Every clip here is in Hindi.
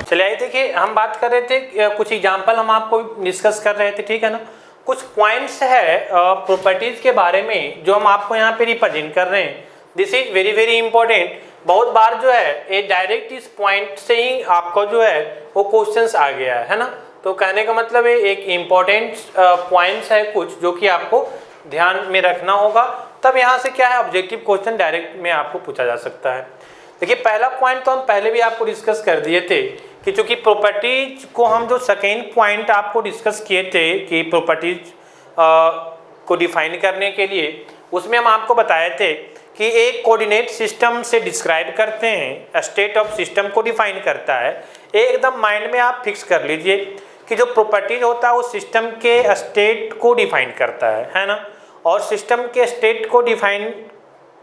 चलिए आइए देखिए, हम बात कर रहे थे कुछ एग्जाम्पल हम आपको डिस्कस कर रहे थे, ठीक है ना। कुछ पॉइंट्स है प्रॉपर्टीज के बारे में जो हम आपको यहाँ पे रिप्रेजेंट कर रहे हैं। This is very very important. बहुत बार जो है ये डायरेक्ट इस पॉइंट से ही आपको जो है वो क्वेश्चंस आ गया है ना। तो कहने का मतलब है एक इम्पॉर्टेंट पॉइंट्स है कुछ जो कि आपको ध्यान में रखना होगा, तब यहाँ से क्या है ऑब्जेक्टिव क्वेश्चन डायरेक्ट में आपको पूछा जा सकता है। देखिए पहला पॉइंट तो हम पहले भी आपको डिस्कस कर दिए थे कि चूंकि प्रॉपर्टीज को हम जो सेकेंड पॉइंट आपको डिस्कस किए थे कि प्रॉपर्टीज को डिफाइन करने के लिए, उसमें हम आपको बताए थे कि एक कोऑर्डिनेट सिस्टम से डिस्क्राइब करते हैं, स्टेट ऑफ सिस्टम को डिफाइन करता है। एकदम माइंड में आप फिक्स कर लीजिए कि जो प्रॉपर्टीज होता है वो सिस्टम के स्टेट को डिफाइन करता है ना। और सिस्टम के स्टेट को डिफाइन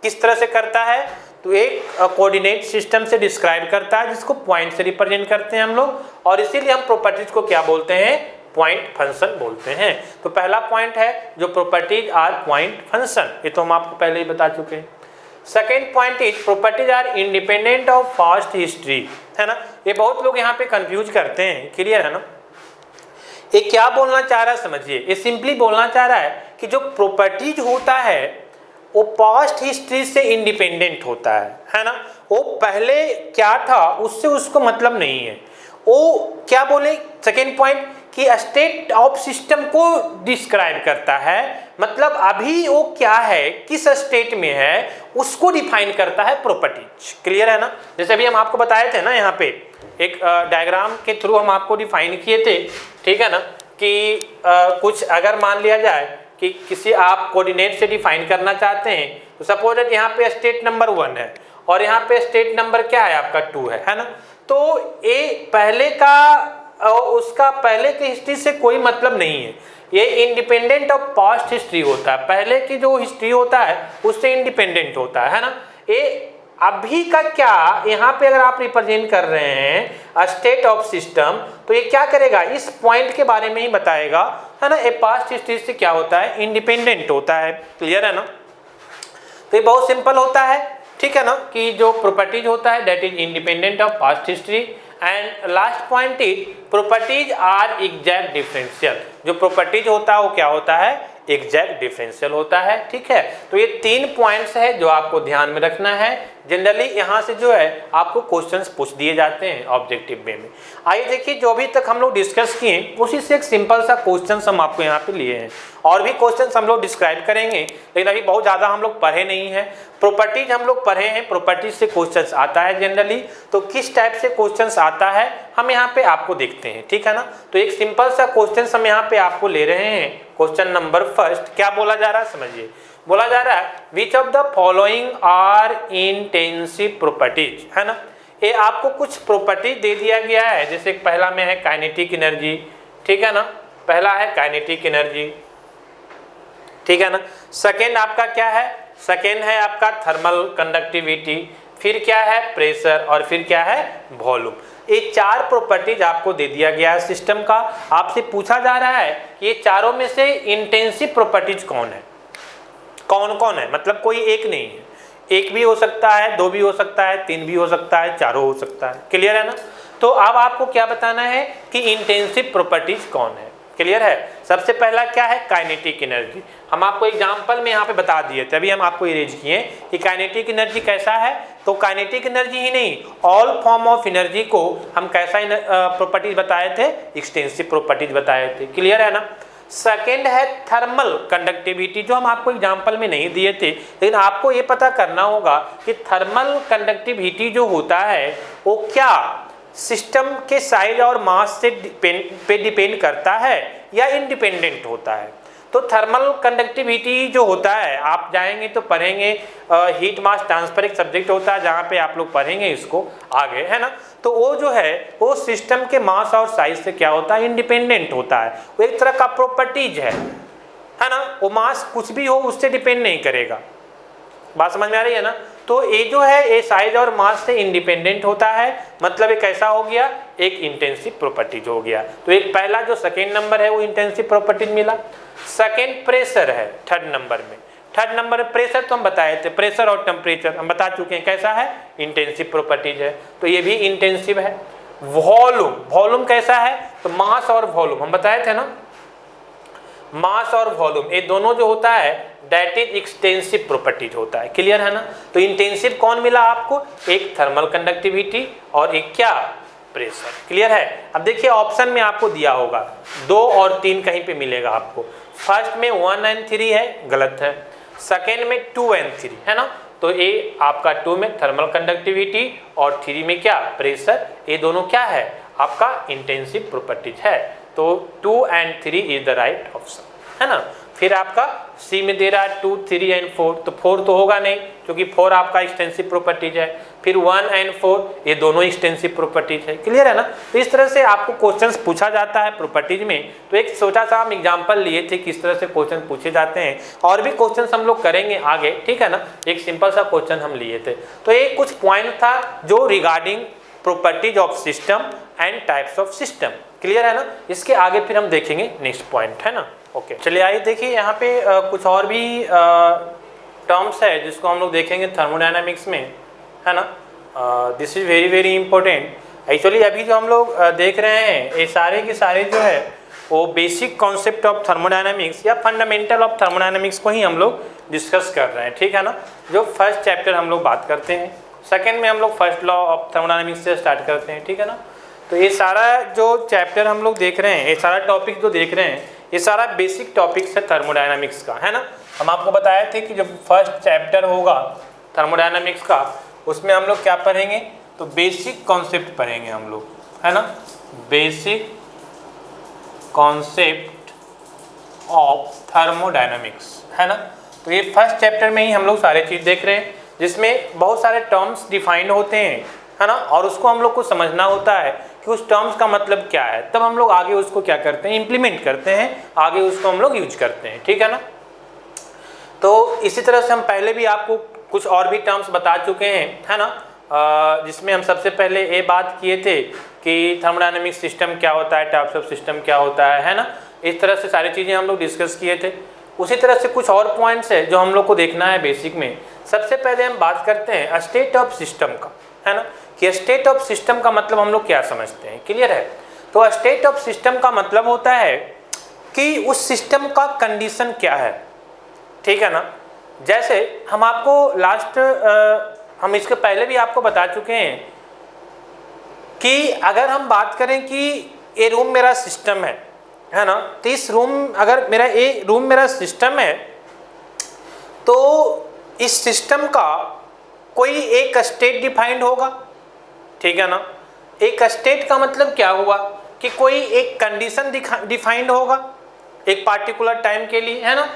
किस तरह से करता है, तो एक कोऑर्डिनेट सिस्टम से डिस्क्राइब करता है जिसको पॉइंट से रिप्रेजेंट करते हैं हम लोग, और इसीलिए हम प्रॉपर्टीज को क्या बोलते हैं, पॉइंट फंक्शन बोलते हैं। तो पहला पॉइंट है जो प्रॉपर्टीज आर पॉइंट फंक्शन, ये तो हम आपको पहले ही बता चुके हैं। Second point is properties are independent of past history, है ना। ये बहुत लोग यहाँ पे कंफ्यूज करते हैं, क्लियर है ना। ये क्या बोलना चाह रहा है समझिए, ये सिंपली बोलना चाह रहा है कि जो प्रॉपर्टीज होता है वो पास्ट हिस्ट्री से इंडिपेंडेंट होता है ना। वो पहले क्या था उससे उसको मतलब नहीं है। वो क्या बोले सेकेंड पॉइंट कि स्टेट ऑफ सिस्टम को डिस्क्राइब करता है, मतलब अभी वो क्या है, किस स्टेट में है, उसको डिफाइन करता है प्रॉपर्टीज। क्लियर है ना। जैसे अभी हम आपको बताए थे ना, यहाँ पे एक डायग्राम के थ्रू हम आपको डिफाइन किए थे, ठीक है ना, कि कुछ अगर मान लिया जाए कि किसी आप कोऑर्डिनेट से डिफाइन करना चाहते हैं, तो सपोज दैट यहाँ पे स्टेट नंबर 1 है और यहाँ पे स्टेट नंबर क्या है आपका 2 है ना। तो ये पहले का उसका पहले की हिस्ट्री से कोई मतलब नहीं है, ये इंडिपेंडेंट ऑफ पास्ट हिस्ट्री होता है। पहले की जो हिस्ट्री होता है उससे इंडिपेंडेंट होता है ना। ये अभी का क्या यहाँ पे अगर आप रिप्रेजेंट कर रहे हैं स्टेट ऑफ सिस्टम, तो ये क्या करेगा, इस पॉइंट के बारे में ही बताएगा, है ना। ये पास्ट हिस्ट्री से क्या होता है, इंडिपेंडेंट होता है। क्लियर है ना। तो ये बहुत सिंपल होता है, ठीक है ना, कि जो प्रॉपर्टीज होता है that is independent of past history. And last point is properties are exact differential. जो प्रॉपर्टीज होता है वो क्या होता है, एग्जैक्ट डिफरेंशियल होता है, ठीक है। तो ये 3 पॉइंट्स है जो आपको ध्यान में रखना है। जनरली यहाँ से जो है आपको क्वेश्चंस पूछ दिए जाते हैं ऑब्जेक्टिव वे में। आइए देखिए, जो अभी तक हम लोग डिस्कस किए उसी से एक सिंपल सा क्वेश्चन हम आपको यहाँ पे लिए हैं। और भी क्वेश्चंस हम लोग डिस्क्राइब करेंगे, लेकिन अभी बहुत ज़्यादा हम लोग पढ़े नहीं हैं। प्रॉपर्टीज हम लोग पढ़े हैं, प्रॉपर्टीज से क्वेश्चंस आता है जनरली, तो किस टाइप से क्वेश्चंस आता है हम यहाँ पे आपको देखते हैं, ठीक है ना। तो एक सिंपल सा क्वेश्चन हम यहाँ पे आपको ले रहे हैं। क्वेश्चन नंबर फर्स्ट क्या बोला जा रहा है समझिए, बोला जा रहा है which of the following are intensive properties, है ना। ये आपको कुछ प्रॉपर्टी दे दिया गया है, जैसे पहला में है काइनेटिक एनर्जी, ठीक है ना, पहला है काइनेटिक एनर्जी, ठीक है ना। सेकेंड आपका क्या है, सेकेंड है आपका थर्मल कंडक्टिविटी, फिर क्या है प्रेशर, और फिर क्या है वॉल्यूम। ये 4 प्रॉपर्टीज आपको दे दिया गया है सिस्टम का। आपसे पूछा जा रहा है कि ये चारों में से इंटेंसिव प्रॉपर्टीज कौन है, कौन कौन है, मतलब कोई एक नहीं है, एक भी हो सकता है, 2 भी हो सकता है, 3 भी हो सकता है, चारों हो सकता है। क्लियर है ना। तो अब आपको क्या बताना है कि इंटेंसिव प्रॉपर्टीज कौन है। क्लियर है। सबसे पहला क्या है, काइनेटिक एनर्जी। हम आपको एग्जांपल में यहाँ पे बता दिए थे, अभी हम आपको इरेज किए कि काइनेटिक एनर्जी कैसा है। तो काइनेटिक एनर्जी ही नहीं, ऑल फॉर्म ऑफ एनर्जी को हम कैसा प्रॉपर्टीज बताए थे, एक्सटेंसिव प्रॉपर्टीज बताए थे। क्लियर है ना। सेकेंड है थर्मल कंडक्टिविटी, जो हम आपको एग्जांपल में नहीं दिए थे, लेकिन आपको ये पता करना होगा कि थर्मल कंडक्टिविटी जो होता है वो क्या सिस्टम के साइज और मास से डिपेंड करता है या इंडिपेंडेंट होता है। तो थर्मल कंडक्टिविटी जो होता है, आप जाएंगे तो पढ़ेंगे, हीट मास ट्रांसफर एक सब्जेक्ट होता है जहाँ पे आप लोग पढ़ेंगे इसको आगे, है ना। तो वो जो है वो सिस्टम के मास और साइज से क्या होता है, इंडिपेंडेंट होता है। वो एक तरह का प्रॉपर्टीज है ना। वो मास कुछ भी हो उससे डिपेंड नहीं करेगा। बात समझ में आ रही है ना। तो ये जो है ये साइज और मास से इंडिपेंडेंट होता है, मतलब ये कैसा हो गया, एक इंटेंसिव प्रॉपर्टीज हो गया। तो एक पहला जो सेकेंड नंबर है वो इंटेंसिव प्रॉपर्टीज मिला। सेकेंड प्रेशर है थर्ड नंबर में। थर्ड नंबर प्रेशर तो हम बताए थे, प्रेशर और टेम्परेचर हम बता चुके हैं कैसा है, इंटेंसिव प्रॉपर्टीज है, तो ये भी इंटेंसिव है। वॉल्यूम, वॉल्यूम कैसा है, तो मास और वॉल्यूम हम बताए थे ना, मास और वॉल्यूम ये दोनों जो होता है दैट इज एक्सटेंसिव प्रॉपर्टीज होता है, क्लियर है ना। तो इंटेंसिव कौन मिला आपको, एक थर्मल कंडक्टिविटी और एक क्या, प्रेशर, क्लियर है। अब देखिए ऑप्शन में आपको दिया होगा 2 और 3 कहीं पे मिलेगा आपको, फर्स्ट में 1 और 3 है, गलत है, सेकेंड में 2 और 3 है ना, तो ये आपका 2 में थर्मल कंडक्टिविटी और 3 में क्या, प्रेशर, ये दोनों क्या है आपका इंटेंसिव प्रॉपर्टीज है, तो 2 और 3 इज द राइट ऑप्शन, है ना। फिर आपका सी में दे रहा है 2, 3 और 4, तो 4 तो होगा नहीं क्योंकि 4 आपका एक्सटेंसिव प्रॉपर्टीज है, फिर 1 और 4 ये दोनों एक्सटेंसिव प्रॉपर्टीज है, क्लियर है ना। तो इस तरह से आपको क्वेश्चंस पूछा जाता है प्रॉपर्टीज में। तो एक छोटा सा हम एग्जांपल लिए थे किस तरह से क्वेश्चन पूछे जाते हैं, और भी क्वेश्चंस हम लोग करेंगे आगे, ठीक है ना। एक सिंपल सा क्वेश्चन हम लिए थे, तो ये कुछ पॉइंट था जो regarding properties of system and types of system, clear है ना। इसके आगे फिर हम देखेंगे नेक्स्ट पॉइंट, है ना। ओके चलिए आइए देखिए यहाँ पे कुछ और भी टर्म्स है जिसको हम लोग देखेंगे थर्मोडायनामिक्स में, है ना। This is very very important. Actually अभी जो हम लोग देख रहे हैं ये सारे के सारे जो है वो बेसिक कॉन्सेप्ट ऑफ थर्मोडायनामिक्स या फंडामेंटल ऑफ थर्मोडायनामिक्स को ही हम लोग डिस्कस कर रहे हैं, ठीक है ना। जो फर्स्ट चैप्टर हम लोग बात करते हैं, सेकेंड में हम लोग फर्स्ट लॉ ऑफ थर्मोडायनामिक्स से स्टार्ट करते हैं, ठीक है ना। तो ये सारा जो चैप्टर हम लोग देख रहे हैं, ये सारा टॉपिक जो देख रहे हैं, ये सारा बेसिक टॉपिक्स है थर्मोडायनामिक्स का, है ना। हम आपको बताए थे कि जब फर्स्ट चैप्टर होगा थर्मोडायनामिक्स का उसमें हम लोग क्या पढ़ेंगे, तो बेसिक कॉन्सेप्ट पढ़ेंगे हम लोग, है ना, बेसिक कॉन्सेप्ट ऑफ थर्मोडायनामिक्स, है ना। तो ये फर्स्ट चैप्टर में ही हम लोग सारे चीज़ देख रहे हैं जिसमें बहुत सारे टर्म्स डिफाइंड होते हैं, है ना, और उसको हम लोग को समझना होता है कि उस टर्म्स का मतलब क्या है, तब हम लोग आगे उसको क्या करते हैं, इम्प्लीमेंट करते हैं, आगे उसको हम लोग यूज करते हैं, ठीक है ना। तो इसी तरह से हम पहले भी आपको कुछ और भी टर्म्स बता चुके हैं, है ना, जिसमें हम सबसे पहले ये बात किए थे कि थर्मोडायनामिक सिस्टम क्या होता है, टाइप्स ऑफ सिस्टम क्या होता है ना। इस तरह से सारी चीज़ें हम लोग डिस्कस किए थे। उसी तरह से कुछ और पॉइंट्स है जो हम लोग को देखना है बेसिक में। सबसे पहले हम बात करते हैं स्टेट ऑफ सिस्टम का, है ना, कि स्टेट ऑफ सिस्टम का मतलब हम लोग क्या समझते हैं, क्लियर है। तो स्टेट ऑफ सिस्टम का मतलब होता है कि उस सिस्टम का कंडीशन क्या है, ठीक है ना। जैसे हम आपको हम इसके पहले भी आपको बता चुके हैं कि अगर हम बात करें कि ये रूम मेरा सिस्टम है ना, तो इस रूम अगर मेरा ये रूम मेरा सिस्टम है तो इस सिस्टम का कोई एक स्टेट डिफाइंड होगा, ठीक है ना। एक स्टेट का मतलब क्या हुआ कि कोई एक कंडीशन डिफाइंड होगा एक पार्टिकुलर टाइम के लिए, है ना।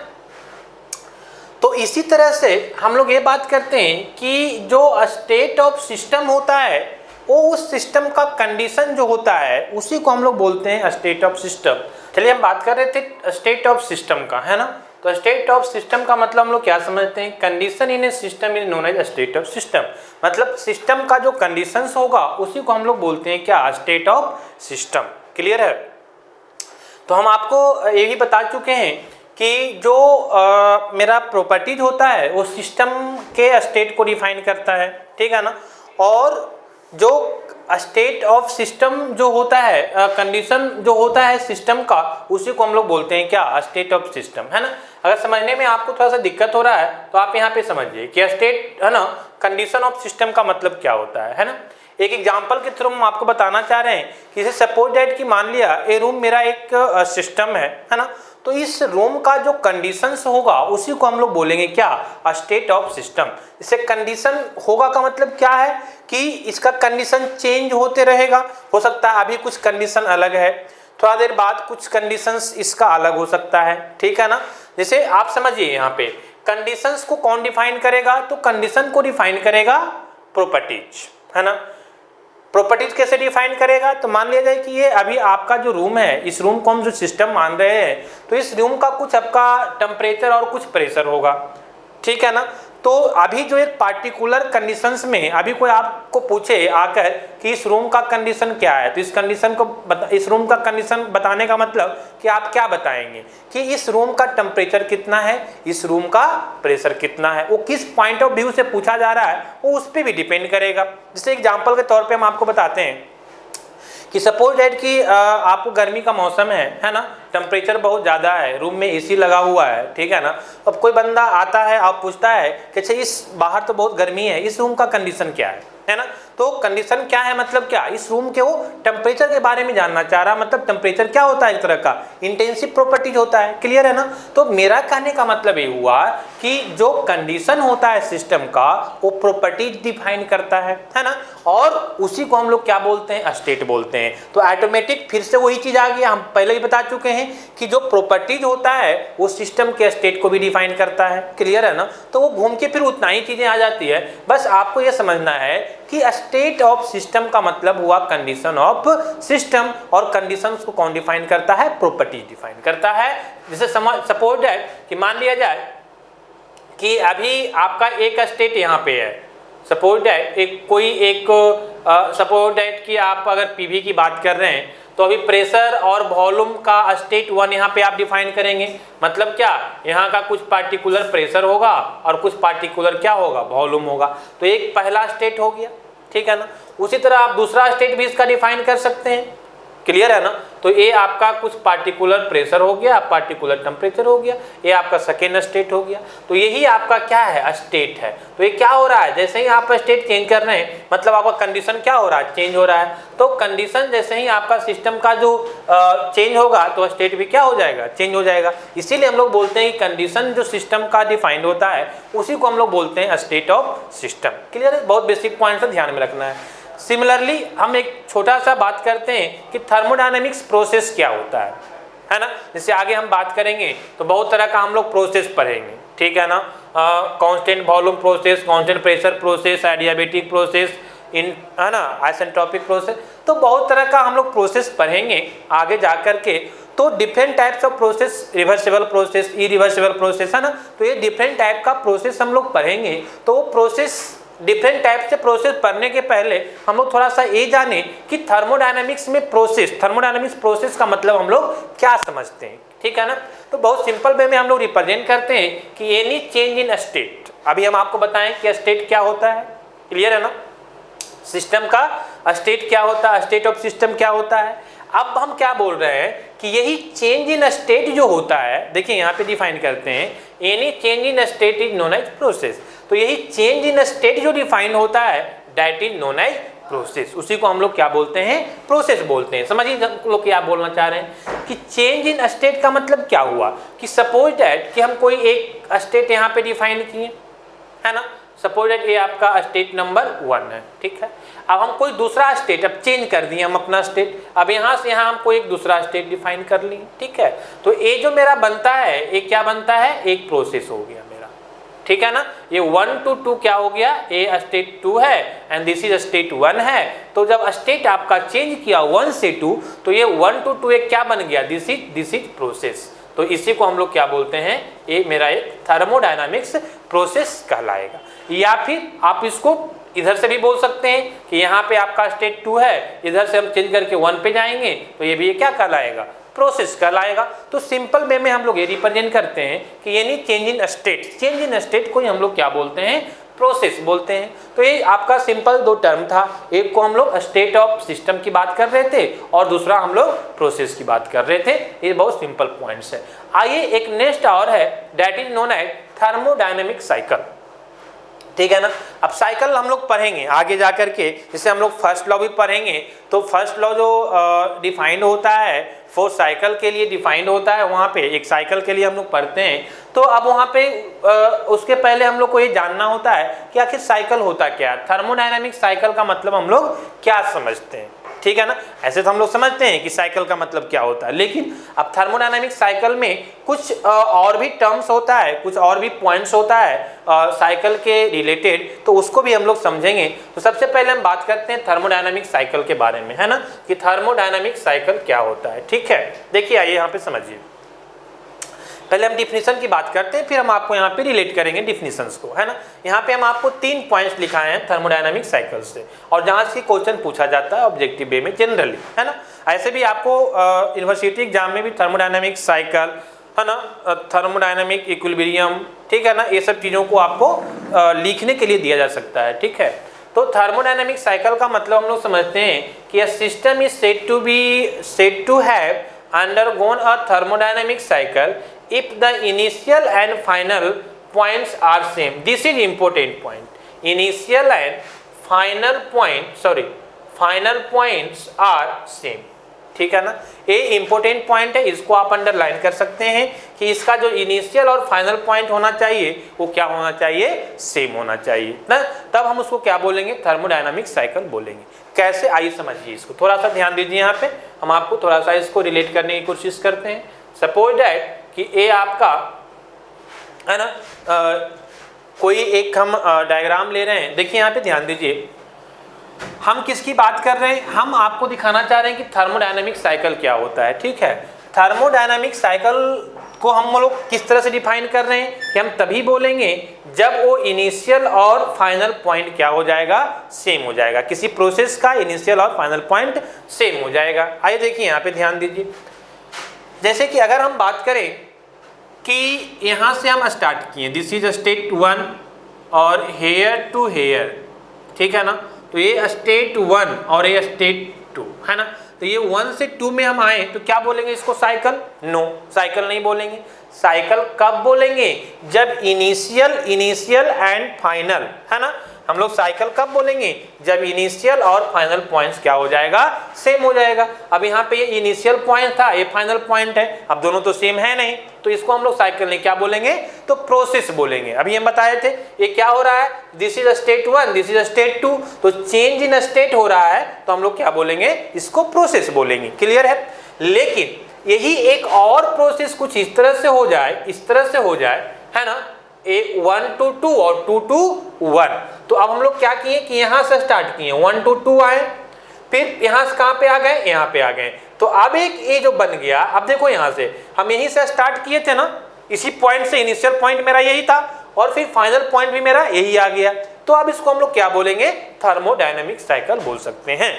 तो इसी तरह से हम लोग ये बात करते हैं कि जो स्टेट ऑफ सिस्टम होता है वो उस सिस्टम का कंडीशन जो होता है उसी को हम लोग बोलते हैं स्टेट ऑफ सिस्टम। चलिए हम बात कर रहे थे स्टेट ऑफ सिस्टम का, है ना। तो स्टेट ऑफ सिस्टम का मतलब हम लोग क्या समझते हैं, condition in a system is known as state of system. मतलब सिस्टम का जो कंडीशंस होगा उसी को हम लोग बोलते हैं क्या, स्टेट ऑफ सिस्टम, क्लियर है। तो हम आपको यही बता चुके हैं कि जो मेरा प्रॉपर्टीज होता है वो सिस्टम के स्टेट को डिफाइन करता है, ठीक है ना। और जो स्टेट ऑफ सिस्टम जो होता है, कंडीशन जो होता है सिस्टम का, उसी को हम लोग बोलते हैं क्या, स्टेट ऑफ सिस्टम, है ना। अगर समझने में आपको थोड़ा सा दिक्कत हो रहा है तो आप यहाँ पे समझिए कि स्टेट, है ना, कंडीशन ऑफ सिस्टम का मतलब क्या होता है ना। एक एग्जांपल के थ्रू हम आपको बताना चाह रहे हैं कि जैसे सपोज दैट कि मान लिया ये रूम मेरा एक सिस्टम है ना। तो इस रूम का जो कंडीशंस होगा उसी को हम लोग बोलेंगे क्या, स्टेट ऑफ सिस्टम। इससे कंडीशन होगा का मतलब क्या है कि इसका कंडीशन चेंज होते रहेगा, हो सकता है अभी कुछ कंडीशन अलग है, थोड़ा देर बाद कुछ कंडीशंस इसका अलग हो सकता है, ठीक है ना। जैसे आप समझिए यहाँ पे कंडीशंस को कौन डिफाइन करेगा, तो कंडीशन को डिफाइन करेगा प्रॉपर्टीज, है ना। प्रॉपर्टीज कैसे डिफाइन करेगा, तो मान लिया जाए कि ये अभी आपका जो रूम है, इस रूम को हम जो सिस्टम मान रहे हैं, तो इस रूम का कुछ आपका टेम्परेचर और कुछ प्रेशर होगा, ठीक है ना। तो अभी जो एक पार्टिकुलर कंडीशंस में अभी कोई आपको पूछे आकर कि इस रूम का कंडीशन क्या है, तो इस रूम का कंडीशन बताने का मतलब कि आप क्या बताएंगे कि इस रूम का टेम्परेचर कितना है, इस रूम का प्रेशर कितना है। वो किस पॉइंट ऑफ व्यू से पूछा जा रहा है वो उस पर भी डिपेंड करेगा। जैसे एग्जांपल के तौर पे हम आपको बताते हैं कि सपोज दैट कि आपको गर्मी का मौसम है ना, टेम्परेचर बहुत ज़्यादा है, रूम में एसी लगा हुआ है, ठीक है ना। अब कोई बंदा आता है और पूछता है कि अच्छा इस बाहर तो बहुत गर्मी है, इस रूम का कंडीशन क्या है ना। तो कंडीशन क्या है मतलब क्या, इस रूम के वो टेम्परेचर के बारे में जानना चाह रहा, मतलब टेम्परेचर क्या होता है, एक तरह का इंटेंसिव प्रॉपर्टीज होता है, क्लियर है ना। तो मेरा कहने का मतलब ये हुआ कि जो कंडीशन होता है सिस्टम का वो प्रॉपर्टीज डिफाइन करता है ना, और उसी को हम लोग क्या बोलते हैं, स्टेट बोलते हैं। तो ऑटोमेटिक फिर से वही चीज आ गया, हम पहले ही बता चुके हैं कि जो प्रॉपर्टीज होता है वो सिस्टम के स्टेट को भी डिफाइन करता है, क्लियर है ना। तो वो घूम के फिर उतना ही चीजें आ जाती है। बस आपको ये समझना है कि स्टेट ऑफ सिस्टम का मतलब हुआ कंडीशन ऑफ सिस्टम, और कंडीशंस को कौन डिफाइन करता है, प्रॉपर्टीज डिफाइन करता है। जैसे सपोज दैट कि मान लिया जाए कि अभी आपका एक स्टेट यहाँ पे है, सपोज दैट सपोज दैट कि आप अगर पीवी की बात कर रहे हैं तो अभी प्रेशर और वॉल्यूम का स्टेट 1 यहाँ पे आप डिफाइन करेंगे। मतलब क्या, यहाँ का कुछ पार्टिकुलर प्रेशर होगा और कुछ पार्टिकुलर क्या होगा, वॉल्यूम होगा। तो एक पहला स्टेट हो गया, ठीक है ना। उसी तरह आप दूसरा स्टेट भी इसका डिफाइन कर सकते हैं, क्लियर है ना। तो ये आपका कुछ पार्टिकुलर प्रेशर हो गया, पार्टिकुलर टेम्परेचर हो गया, ये आपका सेकेंड स्टेट हो गया। तो यही आपका क्या है, स्टेट है। तो ये क्या हो रहा है, जैसे ही आप स्टेट चेंज कर रहे हैं मतलब आपका कंडीशन क्या हो रहा है, चेंज हो रहा है। तो कंडीशन जैसे ही आपका सिस्टम का जो चेंज होगा तो स्टेट भी क्या हो जाएगा, चेंज हो जाएगा। इसीलिए हम लोग बोलते हैं कि कंडीशन जो सिस्टम का डिफाइंड होता है उसी को हम लोग बोलते हैं स्टेट ऑफ सिस्टम, क्लियर है। बहुत बेसिक पॉइंट है, ध्यान में रखना है। सिमिलरली हम एक छोटा सा बात करते हैं कि थर्मोडायनेमिक्स प्रोसेस क्या होता है ना। जैसे आगे हम बात करेंगे तो बहुत तरह का हम लोग प्रोसेस पढ़ेंगे, ठीक है ना। Constant volume process, constant pressure process, adiabatic process, है ना, आइसेंट्रोपिक प्रोसेस। तो बहुत तरह का हम लोग प्रोसेस पढ़ेंगे आगे जा कर के। तो different types of process, reversible process, irreversible process, है ना। तो ये डिफरेंट टाइप का प्रोसेस हम लोग पढ़ेंगे। तो वो प्रोसेस, डिफरेंट टाइप से प्रोसेस पढ़ने के पहले हम लोग थोड़ा सा ये जाने कि थर्मोडायनामिक्स में प्रोसेस, थर्मोडायनामिक्स प्रोसेस का मतलब हम लोग क्या समझते हैं, ठीक है ना। तो बहुत सिंपल वे में हम लोग रिप्रेजेंट करते हैं कि एनी चेंज इन स्टेट। अभी हम आपको बताएं कि स्टेट क्या होता है, क्लियर है ना। सिस्टम का स्टेट क्या होता है, स्टेट ऑफ सिस्टम क्या होता है। अब हम क्या बोल रहे हैं कि यही चेंज इन स्टेट जो होता है, देखिए यहाँ पे डिफाइन करते हैं, any change in state is known as process. तो यही चेंज इन स्टेट जो डिफाइन होता है that is known as process, उसी को हम लोग क्या बोलते हैं, प्रोसेस बोलते हैं। समझिए हम लोग क्या बोलना चाह रहे हैं कि चेंज इन स्टेट का मतलब क्या हुआ कि सपोज दैट कि हम कोई एक स्टेट यहाँ पे डिफाइन किए, है ना। सपोज दैट ये आपका स्टेट नंबर 1 है, ठीक है। अब हम कोई दूसरा स्टेट अब चेंज कर दिए हम अपना स्टेट, अब यहाँ से यहाँ हम कोई एक दूसरा स्टेट डिफाइन कर लिए, ठीक है। तो ये जो मेरा बनता है ये क्या बनता है, एक प्रोसेस हो गया मेरा, ठीक है ना। ये 1 to 2 क्या हो गया, ये स्टेट 2 है एंड दिस इज स्टेट 1 है। तो जब स्टेट आपका चेंज किया 1 से 2 तो ये 1 to 2 एक क्या बन गया, दिस इज प्रोसेस। तो इसी को हम लोग क्या बोलते हैं, ये मेरा एक थर्मोडायनामिक्स प्रोसेस कहलाएगा। या फिर आप इसको इधर से भी बोल सकते हैं कि यहाँ पे आपका स्टेट 2 है, इधर से हम चेंज करके 1 पे जाएंगे तो ये भी क्या कहलाएगा, प्रोसेस कहलाएगा। तो सिंपल वे में हम लोग ये रिप्रेजेंट करते हैं कि यानी change in state, change in state को हम लोग क्या बोलते हैं, प्रोसेस बोलते हैं। तो ये आपका सिंपल 2 टर्म था, एक को हम लोग स्टेट ऑफ सिस्टम की बात कर रहे थे और दूसरा हम लोग प्रोसेस की बात कर रहे थे। ये बहुत सिंपल पॉइंट्स है। आइए एक नेक्स्ट और है that is known as thermodynamic cycle, ठीक है ना। अब साइकिल हम लोग पढ़ेंगे आगे जा कर के, जैसे हम लोग फर्स्ट लॉ भी पढ़ेंगे। तो फर्स्ट लॉ जो डिफाइंड होता है फॉर साइकिल के लिए डिफाइंड होता है, वहाँ पे एक साइकिल के लिए हम लोग पढ़ते हैं। तो अब वहाँ पे उसके पहले हम लोग को ये जानना होता है कि आखिर साइकिल होता क्या है, थर्मोडायनेमिक साइकिल का मतलब हम लोग क्या समझते हैं, ठीक है ना। ऐसे तो हम लोग समझते हैं कि साइकिल का मतलब क्या होता है, लेकिन अब थर्मोडायनेमिक साइकिल में कुछ और भी टर्म्स होता है, कुछ और भी पॉइंट्स होता है साइकिल के रिलेटेड, तो उसको भी हम लोग समझेंगे। तो सबसे पहले हम बात करते हैं थर्मोडायनेमिक साइकिल के बारे में, है ना, कि थर्मोडायनेमिक साइकिल क्या होता है, ठीक है। देखिए आइए यहाँ पे समझिए, पहले हम डिफिनीशन की बात करते हैं, फिर हम आपको यहाँ पे रिलेट करेंगे डिफिनीशंस को, है ना। यहाँ पे हम आपको 3 पॉइंट्स लिखाए हैं थर्मोडायनामिक साइकिल से, और जहाँ से क्वेश्चन पूछा जाता है ऑब्जेक्टिव वे में जनरली, है ना। ऐसे भी आपको यूनिवर्सिटी एग्जाम में भी थर्मोडायनामिक साइकिल, है ना, थर्मोडायनामिक इक्विलिब्रियम, ठीक है ना, ये सब चीज़ों को आपको लिखने के लिए दिया जा सकता है, ठीक है। तो थर्मोडायनामिक साइकिल का मतलब हम लोग समझते हैं कि a system is said to have undergone a thermodynamic cycle if the initial and final points are same. This is important point. Initial and final points are same, ठीक है ना। ये इंपॉर्टेंट पॉइंट है, इसको आप अंडरलाइन कर सकते हैं कि इसका जो इनिशियल और फाइनल पॉइंट होना चाहिए वो क्या होना चाहिए, सेम होना चाहिए ना। तब हम उसको क्या बोलेंगे, थर्मोडायनामिक साइकिल बोलेंगे। कैसे, आइए समझिए इसको, थोड़ा सा ध्यान दीजिए। यहाँ पे हम आपको थोड़ा सा इसको रिलेट करने की कोशिश करते हैं। सपोज दैट कि ये आपका है ना, कोई एक हम डायग्राम ले रहे हैं। देखिए यहाँ पे ध्यान दीजिए, हम किसकी बात कर रहे हैं, हम आपको दिखाना चाह रहे हैं कि थर्मोडायनामिक साइकिल क्या होता है, ठीक है। थर्मोडायनामिक साइकिल को हम लोग किस तरह से डिफाइन कर रहे हैं कि हम तभी बोलेंगे जब वो इनिशियल और फाइनल पॉइंट क्या हो जाएगा, सेम हो जाएगा। किसी प्रोसेस का इनिशियल और फाइनल पॉइंट सेम हो जाएगा। आइए देखिए यहाँ पे ध्यान दीजिए, जैसे कि अगर हम बात करें कि यहाँ से हम स्टार्ट किए, दिस इज स्टेट 1 और हेयर टू हेयर, ठीक है ना। तो ये स्टेट 1 और ये स्टेट 2 है ना। तो ये 1 से 2 में हम आए तो क्या बोलेंगे इसको, साइकिल? नो, साइकिल नहीं बोलेंगे। साइकिल कब बोलेंगे, जब इनिशियल एंड फाइनल, है ना। हम लोग साइकिल कब बोलेंगे, जब इनिशियल और फाइनल पॉइंट्स क्या हो जाएगा, सेम हो जाएगा। अब यहाँ पे ये इनिशियल पॉइंट था, ये फाइनल पॉइंट है, अब दोनों तो सेम है नहीं, तो इसको हम लोग साइकिल नहीं क्या बोलेंगे, तो प्रोसेस बोलेंगे। अभी हम बताए थे ये क्या हो रहा है, this is state 1, this is state 2, तो चेंज इन स्टेट हो रहा है, तो हम लोग क्या बोलेंगे, इसको प्रोसेस बोलेंगे। क्लियर है। लेकिन यही एक और प्रोसेस कुछ इस तरह से हो जाए, इस तरह से हो जाए, है ना, 1 to 2 और 2 to 1। तो अब हम लोग क्या किए कि यहाँ से स्टार्ट किए, 1 to 2 आए, फिर यहाँ से कहाँ पे आ गए, यहाँ पे आ गए। तो अब एक ये जो बन गया, अब देखो यहाँ से हम यहीं से स्टार्ट किए थे ना, इसी पॉइंट से इनिशियल पॉइंट मेरा यही था और फिर फाइनल पॉइंट भी मेरा यही आ गया। तो अब इसको हम लोग क्या बोलेंगे, थर्मोडायनामिक साइकिल बोल सकते हैं।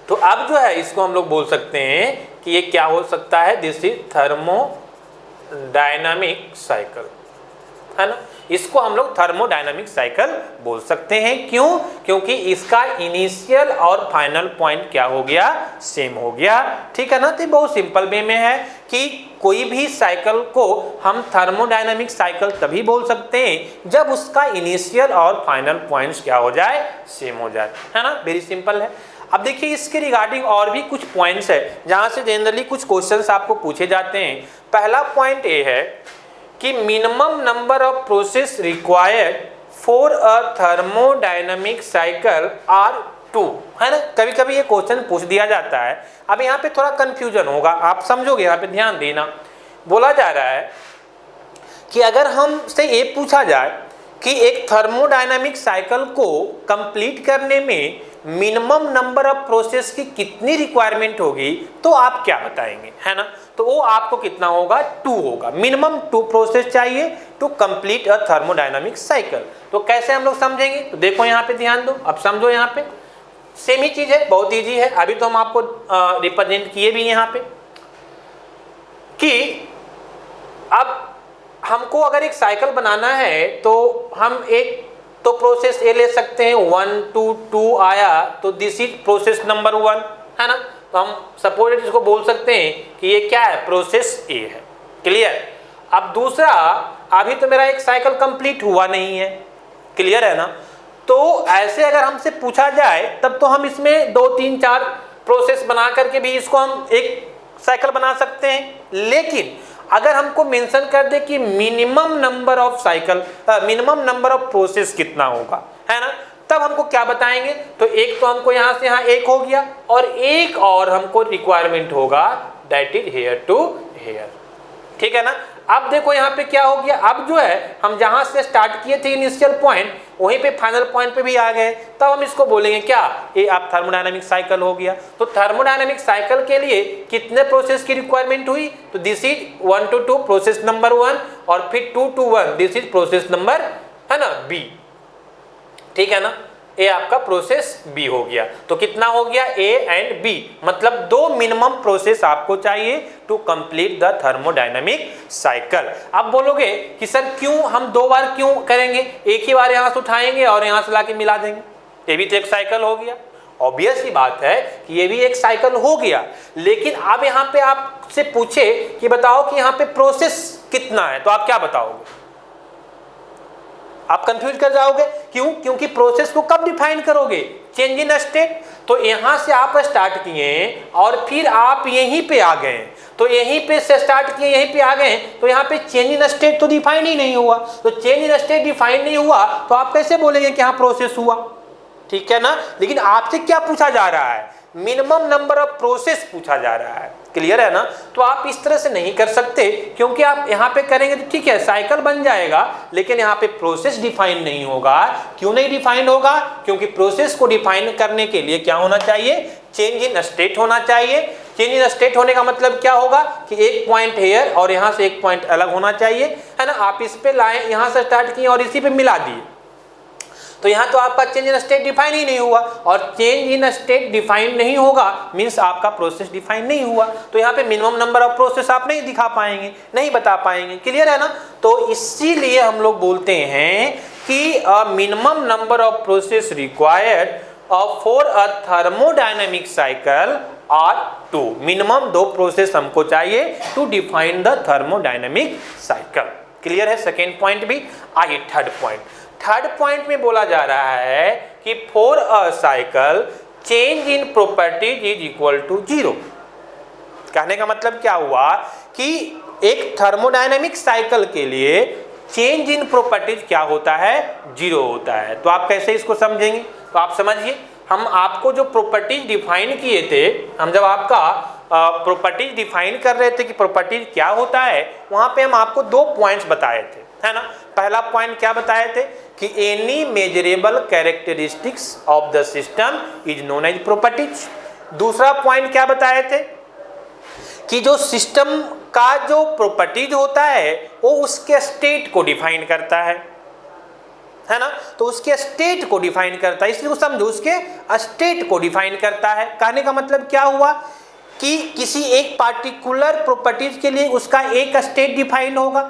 तो अब जो है इसको हम लोग बोल सकते हैं कि ये क्या हो सकता है, दिस इज थर्मोडायनामिक साइकिल, है ना। इसको हम लोग थर्मोडायनामिक साइकिल बोल सकते हैं। क्यों? क्योंकि इसका इनिशियल और फाइनल पॉइंट क्या हो गया, सेम हो गया, ठीक है ना। तो बहुत सिंपल वे में है कि कोई भी साइकिल को हम थर्मोडायनामिक साइकिल तभी बोल सकते हैं जब उसका इनिशियल और फाइनल पॉइंट्स क्या हो जाए, सेम हो जाए, है ना। वेरी सिंपल है। अब देखिए इसके रिगार्डिंग और भी कुछ पॉइंट्स है जहाँ से जनरली कुछ क्वेश्चंस आपको पूछे जाते हैं। पहला पॉइंट ये है कि minimum number of process required for a thermodynamic cycle are 2, है ना। कभी कभी ये क्वेश्चन पूछ दिया जाता है। अब यहाँ पे थोड़ा कंफ्यूजन होगा, आप समझोगे, यहाँ पे ध्यान देना। बोला जा रहा है कि अगर हमसे ये पूछा जाए कि एक थर्मोडायनामिक साइकिल को कंप्लीट करने में मिनिमम नंबर ऑफ प्रोसेस की कितनी रिक्वायरमेंट होगी, तो आप क्या बताएंगे, है ना। तो वो आपको कितना होगा, 2 होगा। मिनिमम 2 प्रोसेस चाहिए to complete a thermodynamic cycle. तो कैसे हम लोग समझेंगे, तो देखो यहाँ पे ध्यान दो, अब समझो। यहाँ पे सेम ही चीज है, बहुत ईजी है। अभी तो हम आपको रिप्रेजेंट किए भी यहाँ पे कि अब हमको अगर एक साइकिल बनाना है तो हम एक तो प्रोसेस ए ले सकते हैं, 1 to 2 आया तो दिस इज प्रोसेस नंबर 1, है ना। तो हम सपोज इसको बोल सकते हैं कि ये क्या है, प्रोसेस ए है। क्लियर। अब दूसरा, अभी तो मेरा एक साइकिल कंप्लीट हुआ नहीं है, क्लियर है ना। तो ऐसे अगर हमसे पूछा जाए तब तो हम इसमें 2, 3, 4 प्रोसेस बना करके भी इसको हम एक साइकिल बना सकते हैं। लेकिन अगर हमको मेंशन कर दे कि minimum number of cycle, minimum number of process कितना होगा, है ना, तब हमको क्या बताएंगे। तो एक तो हमको यहाँ से यहाँ एक हो गया और एक और हमको रिक्वायरमेंट होगा, that is here to here, ठीक है ना। अब देखो यहाँ पे क्या हो गया, अब जो है हम जहाँ से स्टार्ट किए थे इनिशियल पॉइंट, वहीं पे फाइनल पॉइंट पे भी आ गए, तब हम इसको बोलेंगे क्या, ये आप थर्मोडायनामिक साइकिल हो गया। तो थर्मोडायनामिक साइकिल के लिए कितने प्रोसेस की रिक्वायरमेंट हुई, तो this is 1 to 2 process number 1 और फिर 2 to 1 this is process number, है ना, बी, ठीक है ना। ए आपका प्रोसेस बी हो गया। तो कितना हो गया, ए एंड बी, मतलब 2 मिनिमम प्रोसेस आपको चाहिए to complete the thermodynamic cycle. अब बोलोगे कि सर क्यों हम 2 बार क्यों करेंगे, एक ही बार यहाँ से उठाएंगे और यहाँ से लाके मिला देंगे, ये भी तो एक साइकिल हो गया। ऑब्वियस ही बात है कि ये भी एक साइकिल हो गया। लेकिन अब यहाँ पे आपसे पूछे कि बताओ कि यहाँ पे प्रोसेस कितना है, तो आप क्या बताओगे? आप कंफ्यूज कर जाओगे। क्यों? क्योंकि प्रोसेस को कब डिफाइन करोगे? Change in state. तो यहां से आप स्टार्ट किए और फिर आप यहीं पे आ गए, तो यहीं पे से स्टार्ट किए यहीं पे आ गए, तो यहाँ पे चेंज इन स्टेट तो डिफाइन ही नहीं हुआ। तो चेंज इन स्टेट डिफाइन नहीं हुआ तो आप कैसे बोलेंगे कि हाँ प्रोसेस हुआ? ठीक है ना। लेकिन आपसे क्या पूछा जा रहा है? मिनिमम नंबर ऑफ प्रोसेस पूछा जा रहा है। क्लियर है ना। तो आप इस तरह से नहीं कर सकते, क्योंकि आप यहाँ पे करेंगे तो ठीक है साइकिल बन जाएगा, लेकिन यहाँ पे प्रोसेस डिफाइन नहीं होगा। क्यों नहीं डिफाइन होगा? क्योंकि प्रोसेस को डिफाइन करने के लिए क्या होना चाहिए? चेंज इन स्टेट होना चाहिए। चेंज इन स्टेट होने का मतलब क्या होगा कि एक पॉइंट हेयर और यहाँ से एक पॉइंट अलग होना चाहिए, है ना। आप इस पे लाए, यहाँ से स्टार्ट किए और इसी पे मिला दिए, तो यहाँ तो आपका चेंज इन स्टेट डिफाइन ही नहीं हुआ। और चेंज इन स्टेट डिफाइन नहीं होगा मीन्स आपका प्रोसेस डिफाइन नहीं हुआ। तो यहाँ पे मिनिमम नंबर ऑफ प्रोसेस आप नहीं दिखा पाएंगे, नहीं बता पाएंगे। क्लियर है ना। तो इसीलिए हम लोग बोलते हैं कि minimum number of process required for a thermodynamic cycle are 2। Minimum 2 process हमको चाहिए to define the thermodynamic cycle. Clear है। सेकेंड पॉइंट भी। आइए थर्ड पॉइंट। थर्ड पॉइंट में बोला जा रहा है कि for a cycle change in properties is equal to 0। कहने का मतलब क्या हुआ कि एक थर्मोडायनेमिक साइकिल के लिए चेंज इन प्रॉपर्टीज क्या होता है? 0 होता है। तो आप कैसे इसको समझेंगे? तो आप समझिए, हम आपको जो प्रॉपर्टीज डिफाइन किए थे, हम जब आपका प्रॉपर्टीज डिफाइन कर रहे थे कि प्रॉपर्टीज क्या होता है, वहां पे हम आपको 2 पॉइंट्स बताए थे, है ना। पहला पॉइंट क्या बताए थे कि any measurable characteristics of the system is known as properties. दूसरा पॉइंट क्या बताए थे कि जो सिस्टम का जो प्रॉपर्टीज होता है वो उसके स्टेट को डिफाइन करता है ना। तो उसके स्टेट को डिफाइन करता है, इसलिए समझो उसके स्टेट को डिफाइन करता है। कहने का मतलब क्या हुआ कि किसी एक पार्टिकुलर प्रॉपर्टीज के लिए उसका एक स्टेट डिफाइन होगा।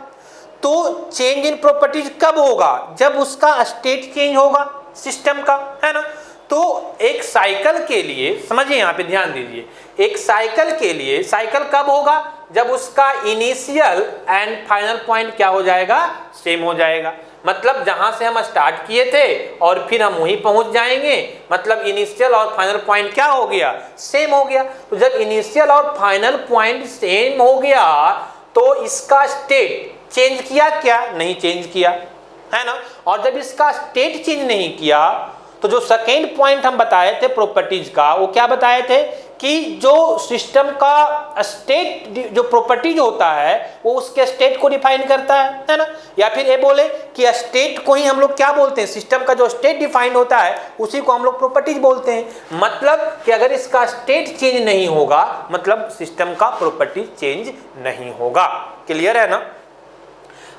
तो चेंज इन प्रॉपर्टीज कब होगा? जब उसका स्टेट चेंज होगा सिस्टम का, है ना। तो एक साइकिल के लिए समझिए, यहाँ पे ध्यान दीजिए, एक साइकिल के लिए साइकिल कब होगा? जब उसका इनिशियल एंड फाइनल पॉइंट क्या हो जाएगा? सेम हो जाएगा। मतलब जहां से हम स्टार्ट किए थे और फिर हम वहीं पहुंच जाएंगे, मतलब इनिशियल और फाइनल पॉइंट क्या हो गया? सेम हो गया। तो जब इनिशियल और फाइनल पॉइंट सेम हो गया तो इसका स्टेट चेंज किया क्या? नहीं चेंज किया, है ना। और जब इसका स्टेट चेंज नहीं किया तो जो सेकेंड पॉइंट हम बताए थे प्रॉपर्टीज का, वो क्या बताए थे कि जो सिस्टम का स्टेट जो प्रॉपर्टीज होता है वो उसके स्टेट को डिफाइन करता है ना। या फिर ये बोले कि स्टेट को ही हम लोग क्या बोलते हैं? सिस्टम का जो स्टेट डिफाइन होता है उसी को हम लोग प्रॉपर्टीज बोलते हैं। मतलब कि अगर इसका स्टेट चेंज नहीं होगा मतलब सिस्टम का प्रॉपर्टीज चेंज नहीं होगा। क्लियर है ना।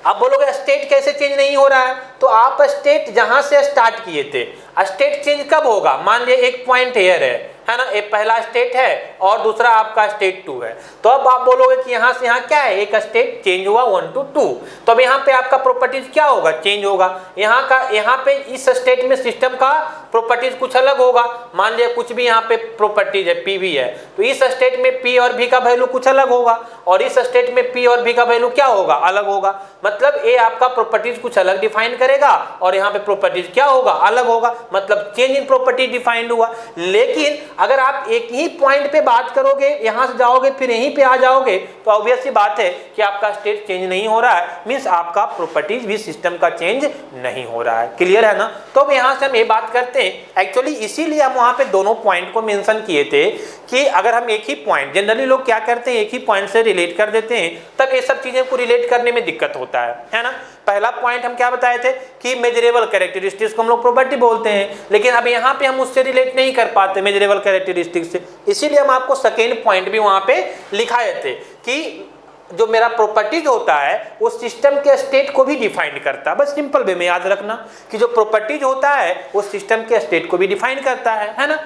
अब बोलोगे स्टेट कैसे चेंज नहीं हो रहा है? तो आप स्टेट जहां से स्टार्ट किए थे, स्टेट चेंज कब होगा? मान लिया एक पॉइंट हेयर है ना, एक पहला स्टेट है और दूसरा आपका स्टेट 2 है। तो अब आप बोलोगे कि यहाँ से यहाँ क्या है? एक स्टेट चेंज हुआ 1 to 2। तो अब यहाँ पे आपका प्रॉपर्टीज क्या होगा? चेंज होगा। यहाँ पे इस स्टेट में सिस्टम का प्रॉपर्टीज कुछ अलग होगा। मान लिया कुछ भी यहाँ पे प्रॉपर्टीज है, पी भी है, तो इस स्टेट में पी और भी का वैल्यू कुछ अलग होगा और इस स्टेट में पी और भी का वैल्यू क्या होगा? अलग होगा। मतलब ए आपका प्रॉपर्टीज कुछ अलग डिफाइन करेगा और यहाँ पे प्रॉपर्टीज क्या होगा? अलग होगा। मतलब चेंज इन प्रॉपर्टी डिफाइंड हुआ। लेकिन अगर आप एक ही पॉइंट पे बात करोगे, यहां से जाओगे फिर यहीं पे आ जाओगे, तो ऑब्वियस सी बात है कि आपका स्टेट चेंज नहीं हो रहा है, मींस आपका प्रॉपर्टीज भी सिस्टम का चेंज नहीं हो रहा है। क्लियर है ना। तो अब यहां से हम ये बात करते हैं, एक्चुअली इसीलिए हम वहां पे दोनों पॉइंट को मेंशन किए थे कि अगर हम एक ही पॉइंट, जनरली लोग क्या करते हैं एक ही पॉइंट से रिलेट कर देते हैं, तब ये सब चीजें को रिलेट करने में दिक्कत होता है ना। पहला पॉइंट हम क्या बताए थे कि मेजरेबल कैरेक्टरिस्टिक्स को हम लोग प्रॉपर्टी बोलते हैं, लेकिन अब यहाँ पे हम उससे रिलेट नहीं कर पाते मेजरेबल कैरेक्टरिस्टिक्स से, इसीलिए हम आपको सेकेंड पॉइंट भी वहां पे लिखाए थे कि जो मेरा प्रॉपर्टीज होता है वो सिस्टम के स्टेट को भी डिफाइन करता है। बस सिंपल वे में याद रखना कि जो प्रॉपर्टीज होता है वो सिस्टम के स्टेट को भी डिफाइन करता है ना।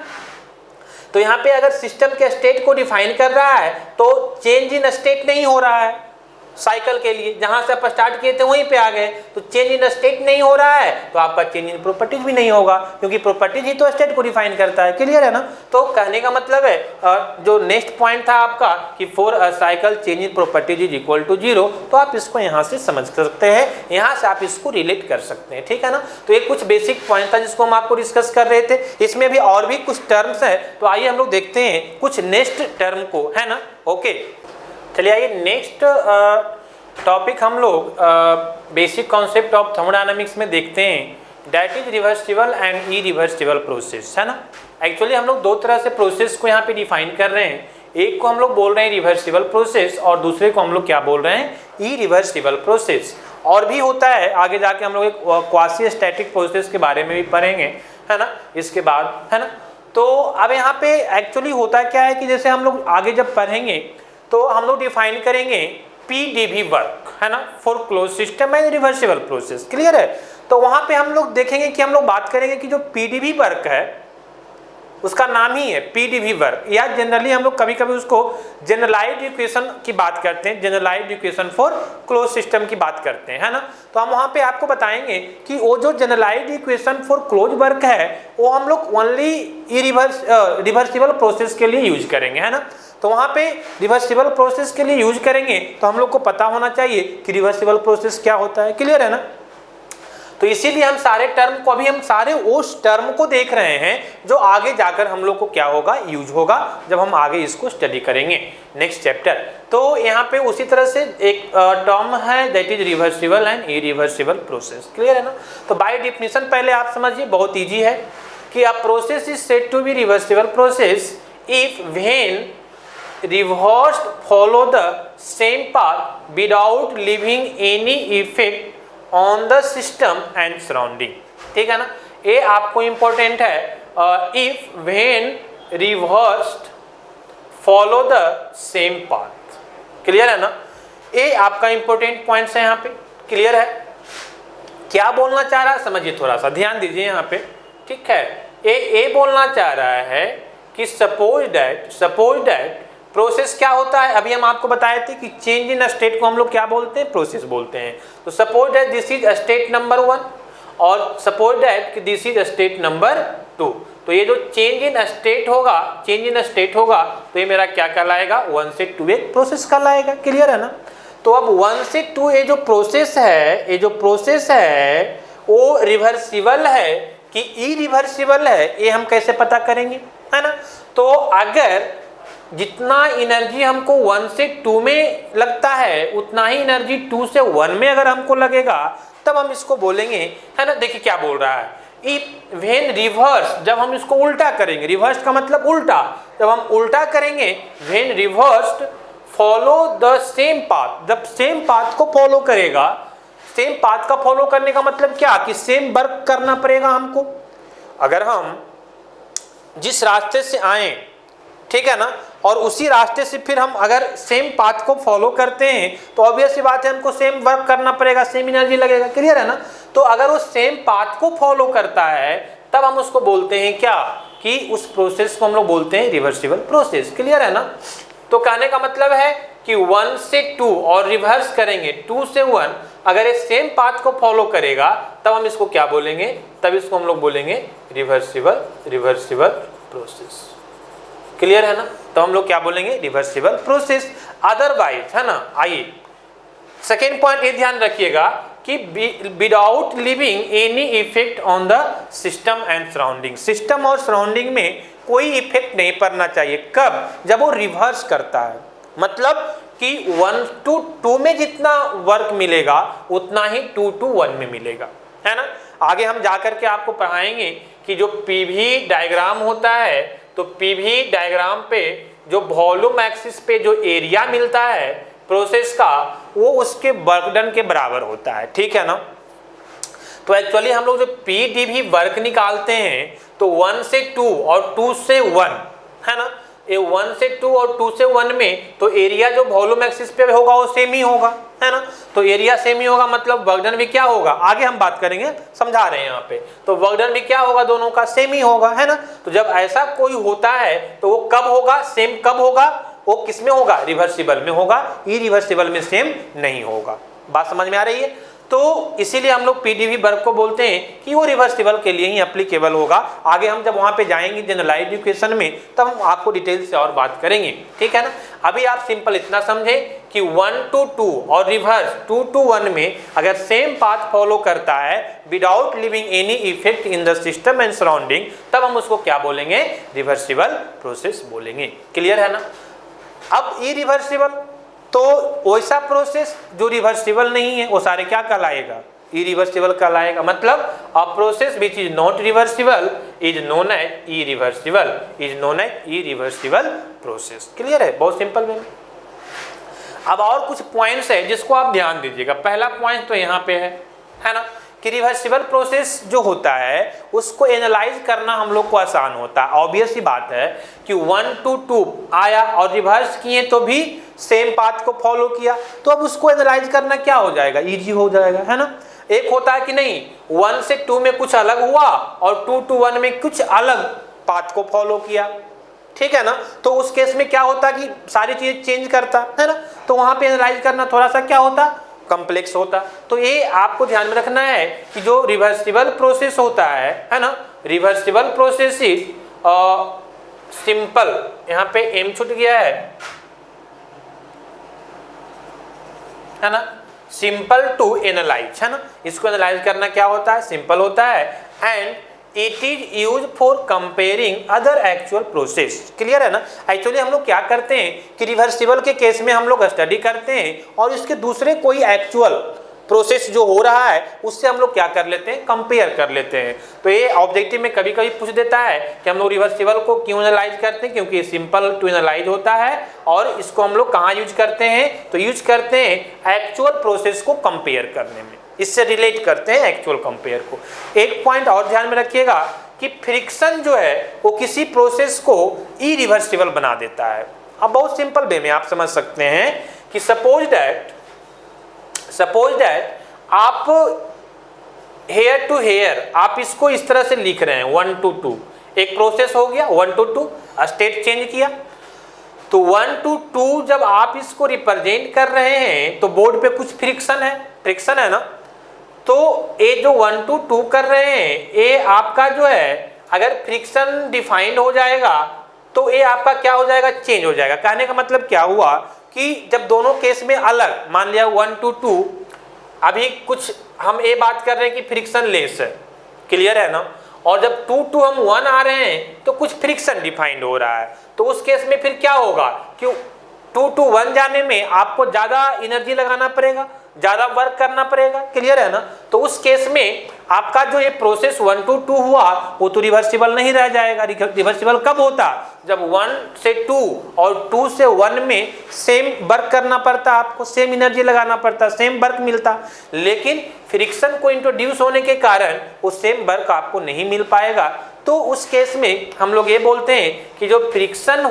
तो यहाँ पे अगर सिस्टम के स्टेट को डिफाइन कर रहा है तो चेंज इन स्टेट नहीं हो रहा है, साइकिल के लिए, जहां से आप स्टार्ट किए थे वहीं पे आ गए, तो चेंज इन स्टेट नहीं हो रहा है तो आपका चेंज इन प्रॉपर्टीज भी नहीं होगा, क्योंकि प्रॉपर्टीज ही तो स्टेट को डिफाइन करता है। क्लियर है ना? तो कहने का मतलब है जो नेक्स्ट पॉइंट था आपका कि for a cycle change in properties is equal to 0, तो आप इसको यहाँ से समझ सकते हैं, यहाँ से आप इसको रिलेट कर सकते हैं। ठीक है ना? तो ये कुछ बेसिक पॉइंट था जिसको हम आपको डिस्कस कर रहे थे। इसमें भी और भी कुछ टर्म्स है, तो आइए हम लोग देखते हैं कुछ नेक्स्ट टर्म को, है ना? ओके, चलिए आइए नेक्स्ट टॉपिक हम लोग बेसिक कॉन्सेप्ट ऑफ थर्मोडायनामिक्स में देखते हैं, that is reversible and irreversible process, है ना? एक्चुअली हम लोग दो तरह से प्रोसेस को यहाँ पे डिफाइन कर रहे हैं, एक को हम लोग बोल रहे हैं रिवर्सिबल प्रोसेस और दूसरे को हम लोग क्या बोल रहे हैं, इरिवर्सिबल प्रोसेस। और भी होता है, आगे जाके हम लोग एक क्वासी स्टैटिक प्रोसेस के बारे में भी पढ़ेंगे, है ना, इसके बाद, है ना? तो अब यहाँ पे एक्चुअली होता क्या है कि जैसे हम लोग आगे जब पढ़ेंगे तो हम लोग डिफाइन करेंगे पीडीवी वर्क, है ना, for close system and reversible process. Clear है? तो वहां पे हम लोग देखेंगे कि हम लोग बात करेंगे कि जो पीडीवी वर्क है उसका नाम ही है पीडीवी वर्क, या जनरली हम लोग कभी कभी उसको जनरलाइज्ड इक्वेशन की बात करते हैं, generalised equation for close system की बात करते हैं, है ना? तो हम वहां पे आपको बताएंगे कि वो जो generalised equation for close work है वो हम लोग ओनली रिवर्सिबल प्रोसेस के लिए यूज करेंगे, है ना? तो वहाँ पे रिवर्सिबल प्रोसेस के लिए यूज करेंगे तो हम लोग को पता होना चाहिए कि रिवर्सिबल प्रोसेस क्या होता है। क्लियर है ना? तो इसीलिए हम सारे टर्म को, अभी हम सारे उस टर्म को देख रहे हैं जो आगे जाकर हम लोग को क्या होगा, यूज होगा, जब हम आगे इसको स्टडी करेंगे नेक्स्ट चैप्टर। तो यहाँ पे उसी तरह से एक टर्म है that is reversible and irreversible process. Clear है ना? तो बाय डेफिनेशन पहले आप समझिए, बहुत ईजी है कि a process is said to be reversible process if when reversed follow the same path without leaving any effect on the system and surrounding। ठीक है ना? ये आपको इंपॉर्टेंट है, if when reversed follow the same path। Clear है ना? ये आपका इंपॉर्टेंट पॉइंट्स है यहाँ पे। क्लियर है? क्या बोलना चाह रहा है समझिए, थोड़ा सा ध्यान दीजिए यहाँ पे। ठीक है? ये बोलना चाह रहा है कि सपोज दैट प्रोसेस क्या होता है, अभी हम आपको बताए थे कि चेंज इन स्टेट को हम लोग क्या बोलते हैं, प्रोसेस बोलते हैं। तो suppose that this is state number 1 और suppose that this is state number 2। तो ये जो चेंज इन स्टेट होगा तो ये मेरा क्या कहलाएगा, 1 से 2 एक प्रोसेस कहलाएगा। क्लियर है ना? तो अब 1 से 2 ये जो प्रोसेस है वो रिवर्सिबल है कि इरिवर्सिबल है, ये हम कैसे पता करेंगे, है ना? तो अगर जितना एनर्जी हमको 1 से 2 में लगता है उतना ही एनर्जी 2 से 1 में अगर हमको लगेगा तब हम इसको बोलेंगे, है ना? देखिए क्या बोल रहा है, इफ व्हेन रिवर्स, जब हम इसको उल्टा करेंगे, रिवर्स का मतलब उल्टा, जब हम उल्टा करेंगे, when reversed follow the same path, जब सेम पाथ को फॉलो करेगा, सेम पाथ का फॉलो करने का मतलब क्या कि सेम वर्क करना पड़ेगा हमको। अगर हम जिस रास्ते से आए, ठीक है ना, और उसी रास्ते से फिर हम अगर सेम पाथ को फॉलो करते हैं तो ऑब्वियस सी बात है हमको सेम वर्क करना पड़ेगा, सेम एनर्जी लगेगा। क्लियर है ना? तो अगर वो सेम पाथ को फॉलो करता है तब हम उसको बोलते हैं क्या, कि उस प्रोसेस को हम लोग बोलते हैं रिवर्सिबल प्रोसेस। क्लियर है ना? तो कहने का मतलब है कि 1 से 2 और रिवर्स करेंगे 2 से 1, अगर ये सेम पाथ को फॉलो करेगा तब हम इसको क्या बोलेंगे, तब इसको हम लोग बोलेंगे रिवर्सिबल प्रोसेस। क्लियर है ना? तो हम लोग क्या बोलेंगे, रिवर्सिबल प्रोसेस। अदरवाइज, है ना? आइए सेकेंड पॉइंट ये ध्यान रखिएगा कि without leaving any effect on the system and surrounding, system और सराउंडिंग में कोई इफेक्ट नहीं पड़ना चाहिए। कब? जब वो रिवर्स करता है, मतलब कि 1 to 2 में जितना वर्क मिलेगा उतना ही 2 to 1 में मिलेगा, है ना? आगे हम जाकर के आपको पढ़ाएंगे कि जो पीवी डायग्राम होता है, तो पीवी डायग्राम पे जो वॉल्यूम एक्सिस पे जो एरिया मिलता है प्रोसेस का, वो उसके वर्क डन के बराबर होता है। ठीक है ना? तो एक्चुअली हम लोग जो पीडीवी वर्क निकालते हैं तो 1 से 2 और 2 से 1, है ना? ये 1 से 2 और 2 से 1 में तो एरिया जो वॉल्यूम एक्सिस पे होगा वो सेम ही होगा, है ना? तो एरिया सेम ही होगा मतलब वर्क डन भी क्या होगा, आगे हम बात करेंगे, समझा रहे हैं यहाँ पे। तो वर्क डन भी क्या होगा, दोनों का सेम ही होगा, है ना? तो जब ऐसा कोई होता है तो वो कब होगा, सेम कब होगा, वो किस में होगा, रिवर्सिबल में होगा, इरिवर्सिबल में सेम नहीं होगा। बात समझ में आ रही है? तो इसीलिए हम लोग पीडीवी वर्ब को बोलते हैं कि वो रिवर्सिबल के लिए ही एप्लीकेबल होगा। आगे हम जब वहां पे जाएंगे जनरलाइज्ड इक्वेशन में तब हम आपको डिटेल से और बात करेंगे, ठीक है ना। अभी आप सिंपल इतना समझे कि 1 to 2 और रिवर्स 2 to 1 में अगर सेम पाथ फॉलो करता है without leaving any effect in the system and surrounding, तब हम उसको क्या बोलेंगे, रिवर्सिबल प्रोसेस बोलेंगे। क्लियर है ना। अब इरिवर्सिबल, तो वैसा प्रोसेस जो रिवर्सिबल नहीं है वो सारे क्या कहलाएगा, इरिवर्सिबल कहलाएगा। मतलब a process which is not reversible is known as irreversible, is known as irreversible process. Clear है, बहुत सिंपल वे में। अब और कुछ पॉइंट्स है जिसको आप ध्यान दीजिएगा। पहला पॉइंट तो यहाँ पे है ना, कि रिवर्सिबल प्रोसेस जो होता है उसको एनालाइज करना हम लोग को आसान होता है। ऑब्वियस ही बात है कि 1 to 2 आया और रिवर्स किए तो भी सेम पाथ को फॉलो किया, तो अब उसको एनालाइज करना क्या हो जाएगा, इजी हो जाएगा, है ना। एक होता है कि नहीं 1 से 2 में कुछ अलग हुआ और 2 to 1 में कुछ अलग पाथ को फॉलो किया, ठीक है ना। तो उस केस में क्या होता कि सारी चीजें चेंज करता है ना, तो वहां पे एनालाइज करना थोड़ा सा क्या होता, कॉम्प्लेक्स होता। तो ये आपको ध्यान में रखना है कि जो रिवर्सिबल प्रोसेस होता है ना, रिवर्सिबल प्रोसेस इज सिंपल, यहाँ पे एम छूट गया है ना, सिंपल टू एनालाइज, है ना। इसको एनालाइज करना क्या होता है, सिंपल होता है। And it is use for comparing other actual process. Clear है ना। एक्चुअली हम लोग क्या करते हैं कि रिवर्सिबल के केस में हम लोग स्टडी करते हैं और इसके दूसरे कोई एक्चुअल प्रोसेस जो हो रहा है उससे हम लोग क्या कर लेते हैं, कंपेयर कर लेते हैं। तो ये ऑब्जेक्टिव में कभी कभी पूछ देता है कि हम लोग रिवर्सिबल को क्यों एनालाइज करते हैं, क्योंकि सिंपल टू एनालाइज होता है और इसको हम लोग कहाँ यूज करते हैं, तो यूज करते हैं एक्चुअल प्रोसेस को कंपेयर करने में, इससे रिलेट करते हैं एक्चुअल कंपेयर को। एक पॉइंट और ध्यान में रखिएगा कि फ्रिक्शन जो है वो किसी प्रोसेस को इरिवर्सिबल बना देता है। अब बहुत सिंपल वे में आप समझ सकते हैं कि सपोज दैट आप हेयर टू हेयर आप इसको इस तरह से लिख रहे हैं 1 to 2, एक प्रोसेस हो गया 1 to 2, स्टेट चेंज किया। तो 1 to 2 जब आप इसको रिप्रेजेंट कर रहे हैं तो बोर्ड पे कुछ फ्रिक्शन है ना। तो ये जो 1 to 2 कर रहे हैं ये आपका जो है अगर फ्रिक्शन डिफाइंड हो जाएगा तो ये आपका क्या हो जाएगा, चेंज हो जाएगा। कहने का मतलब क्या हुआ कि जब दोनों केस में अलग, मान लिया 1 to 2, अभी कुछ हम ये बात कर रहे हैं कि फ्रिक्शन लेस है, क्लियर है ना। और जब 2 to हम 1 आ रहे हैं तो कुछ फ्रिक्शन डिफाइंड हो रहा है, तो उस केस में फिर क्या होगा कि 2 to 1 जाने में आपको ज़्यादा एनर्जी लगाना पड़ेगा, ज़्यादा वर्क करना पड़ेगा, क्लियर है ना। तो उस केस में आपका जो ये प्रोसेस 1 to 2 हुआ वो तो रिवर्सिबल नहीं रह जाएगा। रिवर्सिबल कब होता, जब 1 से 2 और 2 से 1 में सेम वर्क करना पड़ता, आपको सेम एनर्जी लगाना पड़ता, सेम वर्क मिलता। लेकिन फ्रिक्शन को इंट्रोड्यूस होने के कारण वो सेम वर्क आपको नहीं मिल पाएगा। तो उस केस में हम लोग ये बोलते हैं कि जो फ्रिक्शन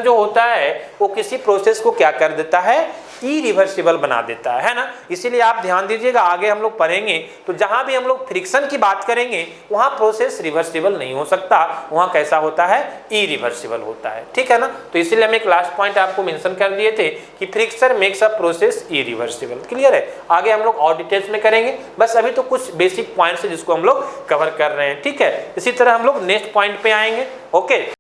जो होता है वो किसी प्रोसेस को क्या कर देता है, इरिवर्सिबल बना देता है ना। इसीलिए आप ध्यान दीजिएगा, आगे हम लोग पढ़ेंगे तो जहां भी हम लोग फ्रिक्शन की बात करेंगे वहां प्रोसेस रिवर्सिबल नहीं हो सकता, वहां कैसा होता है, इरिवर्सिबल होता है, ठीक है ना। तो इसीलिए हम एक लास्ट पॉइंट आपको मेंशन कर दिए थे कि friction makes a process irreversible. Clear है, आगे हम लोग और डिटेल्स में करेंगे, बस अभी तो कुछ बेसिक पॉइंट्स है जिसको हम लोग कवर कर रहे हैं, ठीक है। इसी तरह हम लोग नेक्स्ट पॉइंट पे आएंगे। ओके।